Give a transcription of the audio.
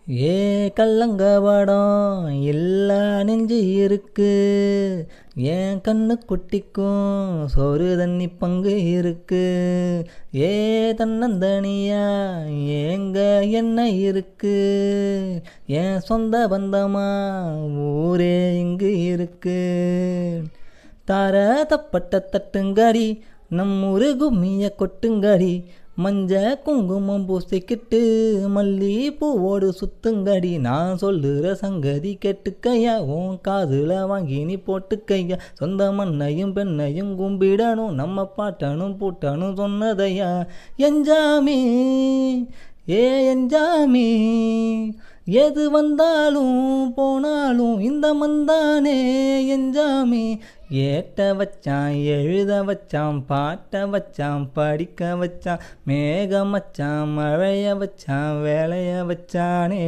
ஏ கல்லங்கவடம் எல்லா நெஞ்சு இருக்கு, என் கண்ணு குட்டிக்கும் சோறு தண்ணி பங்கு இருக்கு. ஏ தன்னந்தனியா ஏங்க என்ன இருக்கு, என் சொந்த பந்தமா ஊரே இங்கு இருக்கு. தார தப்பட்ட தட்டுங்கடி நம்மூரு கும்மிய கொட்டுங்கடி, மஞ்ச குங்குமம் பூசிக்கிட்டு மல்லி பூவோடு சுத்துங்கடி. நான் சொல்லுற சங்கதி கேட்டுக்கையா, உன் காதுல வாங்கி நீ போட்டுக்கையா. சொந்த மண்ணையும் பெண்ணையும் கும்பிடணும், நம்ம பாட்டனும் பூட்டனும் சொன்னதையா. எஞ்சாமி ஏ எஞ்சாமி, எது வந்தாலும் போனாலும் இந்த மந்தானே எஞ்சாமி. ஏட்ட வச்சான் எழுத வச்சான் பாட்ட வச்சான் படிக்க வச்சான், மேகம் வச்சான் மழைய வச்சான் வேலைய வச்சானே.